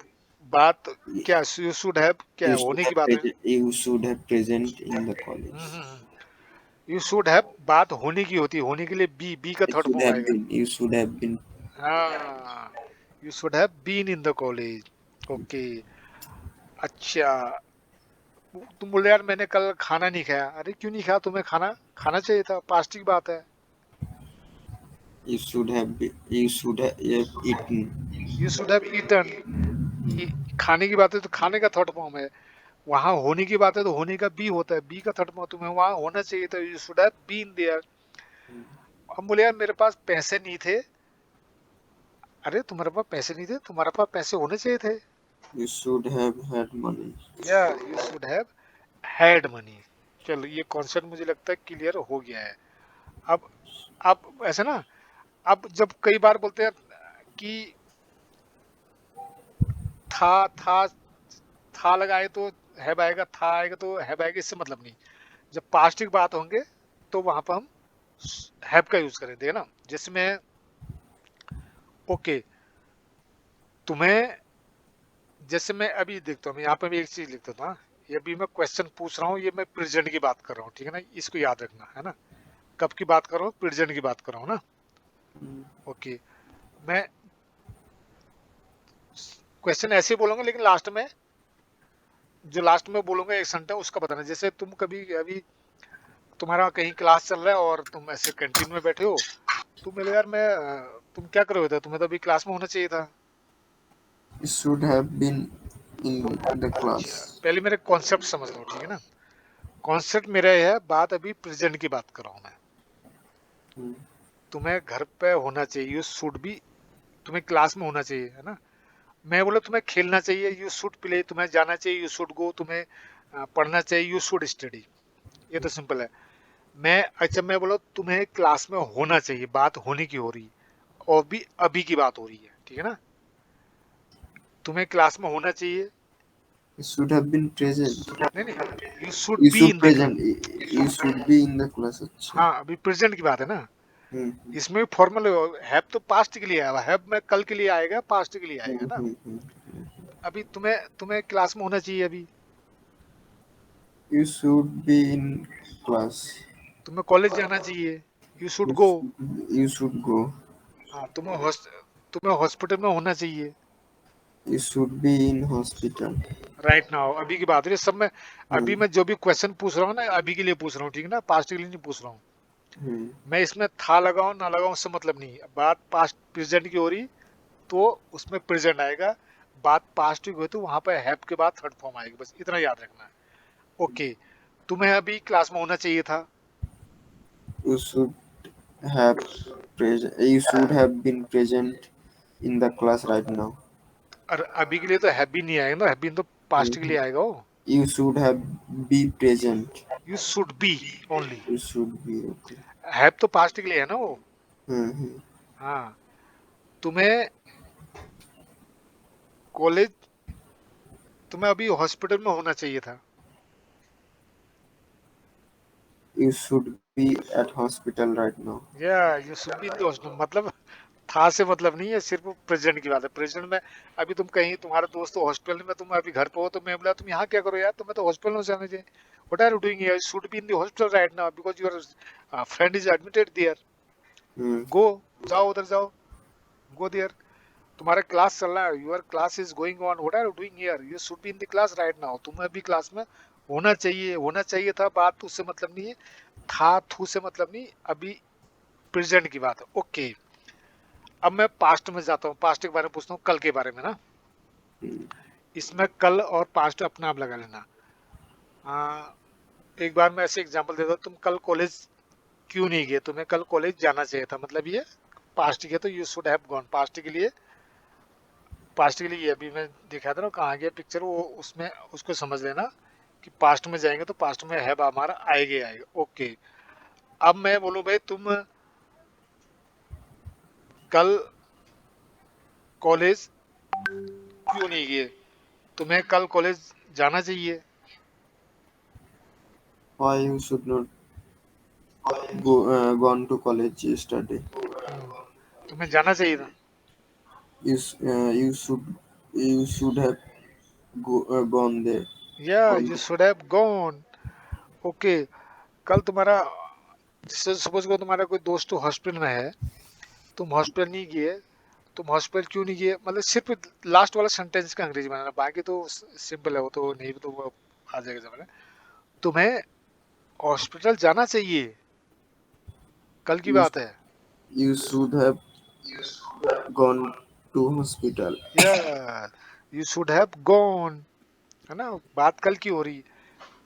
बात क्या, यू शुड हैव क्या है, You should होने की have बात है। present. You should have present in the college. You should have बात होने की होती है, होने के लिए बी का You third should form have आएगा। been. You should have been. हाँ, you should have been in the college. Okay. अच्छा, तुम बोले यार मैंने कल खाना नहीं खाया, अरे क्यों नहीं खाया, तुम्हें खाना खाना चाहिए था, पास्ट की बात है। You should have. You should have eaten. You should have eaten. खाने की बात है तो खाने का थर्ड फॉर्म है, वहां होने की बात है तो होने का बी होता है, बी का थर्ड फॉर्म, तुम्हें वहां होना चाहिए था, you should have been there. हम बोले यार मेरे पास पैसे नहीं थे, अरे तुम्हारे पास पैसे नहीं थे, तुम्हारे पास पैसे होने चाहिए थे। You should have had money. या you should have had money. चलो ये कॉन्सेप्ट मुझे लगता है क्लियर हो गया है। अब अब ऐसे ना, अब जब कई बार बोलते हैं कि था था लगाए तो हैव आएगा, था आएगा तो हैव आएगा, इससे मतलब नहीं। जब पास्ट की बात होंगे तो वहां पर हम हैव का यूज करेंगे ना। जैसे मैं, ओके, तुम्हें, जैसे मैं अभी देखता हूँ, यहाँ पे मैं एक चीज लिख देता हूँ, हाँ? ये अभी मैं क्वेश्चन पूछ रहा हूँ, ये मैं प्रेजेंट की बात कर रहा हूँ, ठीक है ना, इसको याद रखना है ना। कब की बात कर रहा हूँ? प्रेजेंट की बात कर रहा हूँ ना। ओके, मैं क्वेश्चन ऐसे ही बोलूंगा, लेकिन लास्ट में, जो लास्ट में बोलूंगा एक सेंटेंस उसका बताना। जैसे तुम कभी अभी तुम्हारा कहीं क्लास चल रहा है और तुम ऐसे कैंटीन में बैठे हो, तुम बोले यार तुम क्या कर रहे थे, तुम्हें तो अभी क्लास में होना चाहिए था। You should have been in the अच्छा, class. पहले मेरे कॉन्सेप्ट समझ लो, ठीक है ना। कॉन्सेप्ट मेरा यह है, बात अभी प्रेजेंट की बात कर रहा हूँ मैं। Hmm. तुम्हें घर पे होना चाहिए, यू शुड बी, तुम्हें क्लास में होना चाहिए, है ना। मैं बोला तुम्हें खेलना चाहिए, यू शुड प्ले, तुम्हें जाना चाहिए, यू शुड गो, तुम्हें पढ़ना चाहिए, यू शुड स्टडी। ये तो सिंपल है। मैं, अच्छा मैं बोला तुम्हें क्लास में होना चाहिए, बात होने की हो रही है, और भी अभी की बात हो रही है, ठीक है ना। तुम्हें क्लास में होना चाहिए, You should have been present. नहीं नहीं, you should You be should in the present. Class. You should be in the class. अच्छा. हाँ, अभी प्रेजेंट की बात है ना। Hmm. इसमें भी फॉर्मल हैव तो पास्ट के लिए आया, हैव में कल के लिए आएगा, पास्ट के लिए आएगा Hmm. ना। Hmm. Hmm. अभी तुम्हें तुम्हें क्लास में होना चाहिए अभी, You should be in class. तुम्हें कॉलेज जाना चाहिए, you should You go. should, you should go. हाँ, तुम्हें हॉस्पिटल में होना चाहिए, You should be in hospital. Right now, अभी की बात हो रही है सब में। अभी Hmm. मैं जो भी क्वेश्चन पूछ रहा हूँ ना, अभी के लिए पूछ रहा हूँ, ठीक है ना, पास्ट के लिए नहीं पूछ रहा हूँ। Hmm. मैं इसमें था लगाऊं ना लगाऊं उससे मतलब नहीं, बात पास्ट प्रेजेंट की हो रही तो उसमें प्रेजेंट आएगा, बात पास्ट की हुई तो वहां पर हैव के बाद थर्ड फॉर्म आएगी, बस इतना याद रखना है। ओके, तुम्हें अभी क्लास में होना चाहिए था, You should have present. You should have been present in the class right now. और अभी के लिए तो हैव भी नहीं आएगा ना, हैव बीन तो पास्ट के लिए Hmm. आएगा वो। You should have be present. You should B only, You should be okay. Have तो पास्ट के लिए है ना वो। Hmm. हाँ, तुम्हें कॉलेज, तुम्हें अभी हॉस्पिटल में होना चाहिए था, You should be at hospital right now. या you should be in the hostel, मतलब था से मतलब नहीं है, सिर्फ प्रेजेंट की बात है। प्रेजेंट में अभी तुम कहीं, तुम्हारा दोस्त तो हॉस्पिटल में, तुम अभी घर पे हो, तो मैं बोला तुम यहाँ क्या करो यार, तुम्हें तो हॉस्पिटल में जाना चाहिए। What are you doing here, you should be in the hospital right now because your friend is admitted there. Hmm. Go, जाओ उधर जाओ, गो देयर। तुम्हारा क्लास चल रहा है, your class is going on, what are you doing here, you should be in the class right now. तुम्हें अभी class में होना चाहिए, होना चाहिए था, बात उससे मतलब नहीं है, था थू से मतलब नहीं, अभी प्रेजेंट की बात है। ओके, अब मैं पास्ट में जाता हूँ, पास्ट के बारे में पूछता हूँ, कल के बारे में ना। इसमें कल और पास्ट अपने आप लगा लेना। आ, एक बार मैं ऐसे एग्जांपल देता हूँ, तुम कल कॉलेज क्यों नहीं गए, तुम्हें कल कॉलेज जाना चाहिए था, मतलब ये पास्ट के, तो you should have gone. Past के लिए, पास्ट के लिए ये अभी मैं दिखाया था ना, कहाँ गया पिक्चर, वो उसमें उसको समझ लेना कि पास्ट में जाएंगे तो पास्ट में हैव हमारा आएगा ही आएगा। ओके, अब मैं बोलूँ भाई तुम कल कॉलेज क्यों नहीं गए, तुम्हें कल कॉलेज जाना चाहिए। Why you should not gone to college yesterday? तुम्हें जाना चाहिए था। You should have gone there. या Gone you to. Should have gone. Okay, कल तुम्हारा, जैसे सपोज करो तुम्हारा कोई दोस्त हॉस्पिटल में है, तुम हॉस्पिटल नहीं गए, तुम हॉस्पिटल क्यों नहीं गए, मतलब सिर्फ लास्ट वाला सेंटेंस का अंग्रेजी बनाना, बाकी तो सिंपल है, वो तो नहीं तो वो आ जाएगा समझ में। तुम्हें हॉस्पिटल जाना चाहिए, कल की You बात है। you should have gone to hospital. या यू शुड हैव गॉन, है ना, बात कल की हो रही है।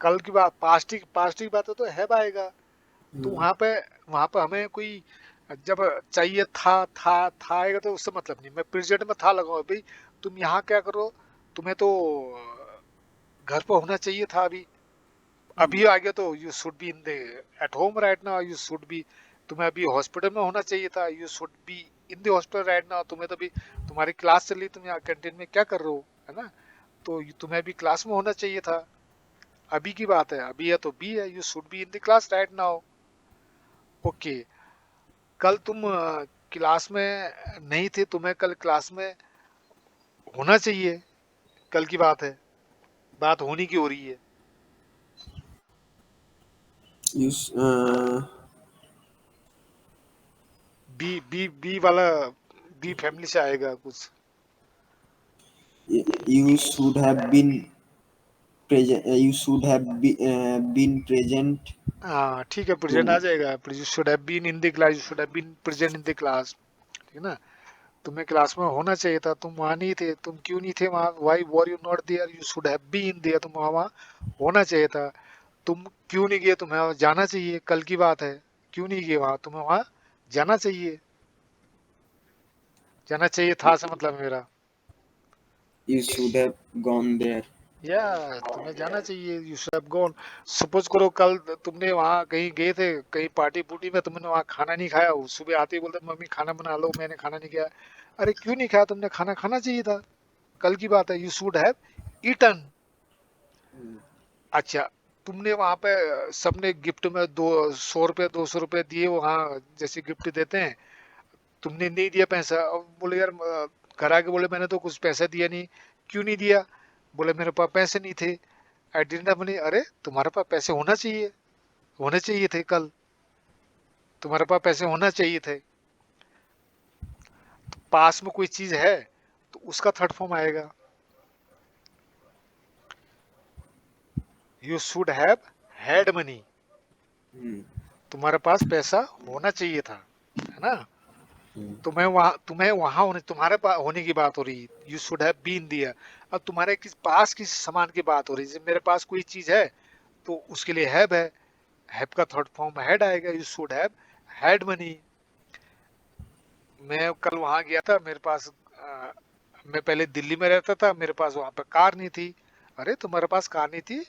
कल की बात, पास्ट की बात है तो हैव आएगा। तो Hmm. वहां पे हमें कोई, जब चाहिए था आएगा तो उससे मतलब नहीं, मैं प्रेजेंट में था लगाऊं भाई। तुम यहाँ क्या करो, तुम्हें तो घर पर होना चाहिए था अभी, अभी आ गया तो you should be in the at home right now, you should B, तुम्हें अभी हॉस्पिटल में होना चाहिए था, you should be in the hospital right now. तुम्हें तो अभी तुम्हारी क्लास चल रही, तुम यहाँ कैंटीन में क्या कर रहे हो, है ना, तो तुम्हें अभी क्लास में होना चाहिए था। अभी की बात है, अभी है तो बी है, you should be in the class right now. Okay, कल तुम क्लास में नहीं थे, तुम्हें कल क्लास में होना चाहिए, कल की बात है, बात होनी की हो रही है। You sh- uh, बी वाला, बी फैमिली से आएगा कुछ। you should have been present. You should have been present. हाँ ठीक है, प्रेजेंट आ To जाएगा, you should have been in the class, you should have been present in the class, ठीक है ना। तुम्हें क्लास में होना चाहिए था, तुम वहां नहीं थे, तुम क्यों नहीं थे वहां, why were you not there, you should have been there, तुम वहां होना चाहिए था। तुम क्यों नहीं गए, तुम्हें वहाँ जाना चाहिए, कल की बात है, क्यों नहीं गए वहां, तुम्हें वहां जाना चाहिए। जाना चाहिए था से मतलब है मेरा, you should have gone there. या तुम्हें जाना चाहिए, you should have gone. Suppose करो कल तुमने वहां कहीं गए थे, कहीं पार्टी पुर्टी में, तुमने वहां खाना नहीं खाया, सुबह आते ही बोलते मम्मी खाना बना लो, मैंने खाना नहीं खाया। अरे क्यों नहीं खाया, तुमने खाना खाना चाहिए था, कल की बात है, यू शुड हैव ईटन। अच्छा, तुमने वहां पे सबने गिफ्ट में 200 रुपये 200 रुपये दिए, वहाँ जैसे गिफ्ट देते हैं, तुमने नहीं दिया पैसा, अब बोले यार घर आके बोले मैंने तो कुछ पैसा दिया नहीं। क्यों नहीं दिया, बोले मेरे पास पैसे नहीं थे, आई डिडंट हैव मनी। अरे तुम्हारे पास पैसे होना चाहिए, होने चाहिए थे कल, तुम्हारे पास पैसे होना चाहिए थे। पास में कोई चीज है तो उसका थर्ड फॉर्म आएगा, you should have had money, Hmm. तुम्हारे पास पैसा होना चाहिए था, है ना। Hmm. तुम्हें वहां होने, तुम्हारे पास होने की बात हो रही, यू शुड हैव बीन दिया। अब तुम्हारे पास किसी सामान की बात हो रही, जैसे मेरे पास कोई चीज है तो उसके लिए है, हैव का थर्ड फॉर्म हैड आएगा, you should have had money. मैं कल वहां गया था, मेरे पास मैं पहले दिल्ली में रहता था, मेरे पास वहां पर कार नहीं थी। अरे तुम्हारे पास कार नहीं थी,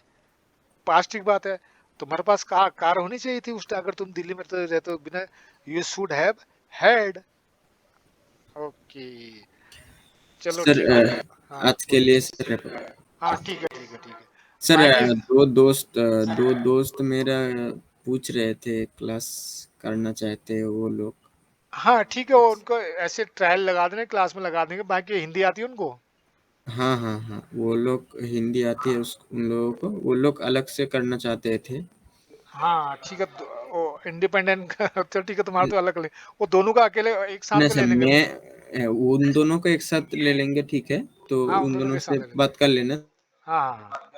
पास्ट की बात है, तुम्हारे पास कार होनी चाहिए थी उस टाइम, अगर तुम दिल्ली में रहते हो बिना, you should have had. Okay, चलो सर, ठीक है। हाँ आज के बोलो। लिए सर, हाँ ठीक है ठीक है ठीक है, सर, बाकी दो दोस्त मेरा पूछ रहे थे, क्लास करना चाहते हैं वो लोग। हाँ ठीक है, वो उनको ऐसे ट्रायल लगा देंगे, क्लास में लगा देंगे। बाकी हिंदी आती है उनको? हाँ हाँ हाँ, वो लोग हिंदी आती है उन लोगों को, वो लोग अलग से करना चाहते थे। हाँ ठीक है, वो इंडिपेंडेंट चल ठीक है, तुम्हारा तो अलग ले, वो दोनों का अकेले एक साथ नहीं में सर, ले लेंगे। मैं उन दोनों को एक साथ ले लेंगे, ठीक है, तो हाँ उन उन दोनों दोनों के साथ से ले लेंगे। बात कर लेना। हाँ हाँ हाँ,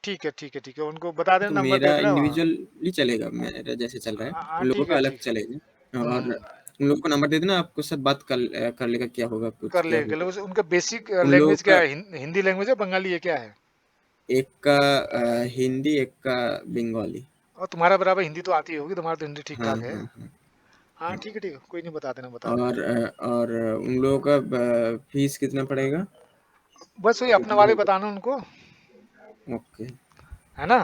ठीक है ठीक है ठीक है, उनको बता तो देना, नंबर दे मेरा देना वहाँ। इंडिविजुअली चलेगा, मेरा जैसे चल रहा है, हाँ हाँ उन लोगों ठीक का है अलग ठीक। चलेगा। और हम्म, उन लोगों को नंबर दे देना, आपको साथ बात कर लेगा, क्या होगा, कुछ कर क्या लेंगे। होगा। उनका बेसिक उन लोगों लैंग्वेज क्या का है? हिंदी लैंग्वेज है, बंगाली है, क्या है? एक का हिंदी, एक का बंगाली। और तुम्हारा बराबर हिंदी तो आती होगी, तुम्हारा तो हिंदी ठीक हाँ ठाक है। हाँ हाँ हाँ हाँ। ठीक है कोई नहीं, बता देना बता देना। और उन लोगों का फीस कितना पड़ेगा? बस वही अपने वाले बताना उनको, ओके। है ना?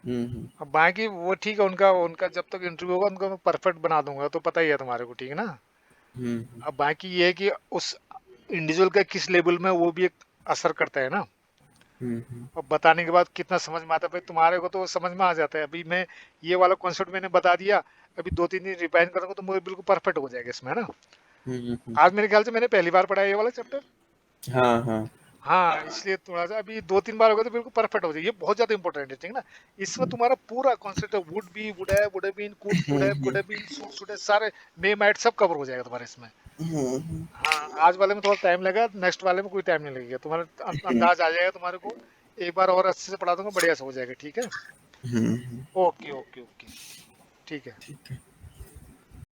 हम्म। अब बाकी वो ठीक है, उनका उनका जब तक इंटरव्यू होगा उनको मैं परफेक्ट बना दूंगा, तो पता ही है तुम्हारे को, ठीक है ना? हम्म अब बाकी ये है कि उस इंडिविजुअल का किस लेवल में, वो भी एक असर करता है ना। हम्म। और बताने के बाद कितना समझ में आता है, भाई तुम्हारे को तो समझ में आ जाता है। अभी मैं ये वाला कॉन्सेप्ट मैंने बता दिया, अभी 2-3 दिन रिवाइंड करूंगा तो मुझे बिल्कुल परफेक्ट हो जाएगा इसमें, है ना? आज हम्म। मेरे ख्याल से मैंने पहली बार पढ़ा है ये वाला चैप्टर। हाँ हाँ। हाँ, इसलिए थोड़ा सा अभी 2-3 बार हो गया तो बिल्कुल परफेक्ट हो जाएगी। ये बहुत ज्यादा इंपॉर्टेंट है, ठीक है ना? इसमें तुम्हारा पूरा कॉन्सेप्ट है, would be, would have been, could hmm have been, should have, सारे मे माइट सब कवर हो जाएगा तुम्हारे इसमें। हम्म हाँ, आज वाले में थोड़ा टाइम लगा, नेक्स्ट वाले में कोई टाइम नहीं लगेगा, तुम्हारा अंदाज आ जाएगा तुम्हारे को। एक बार और अच्छे से पढ़ा दूंगा, बढ़िया से हो जाएगा, ठीक है? हम्म। ओके ओके ओके, ठीक है।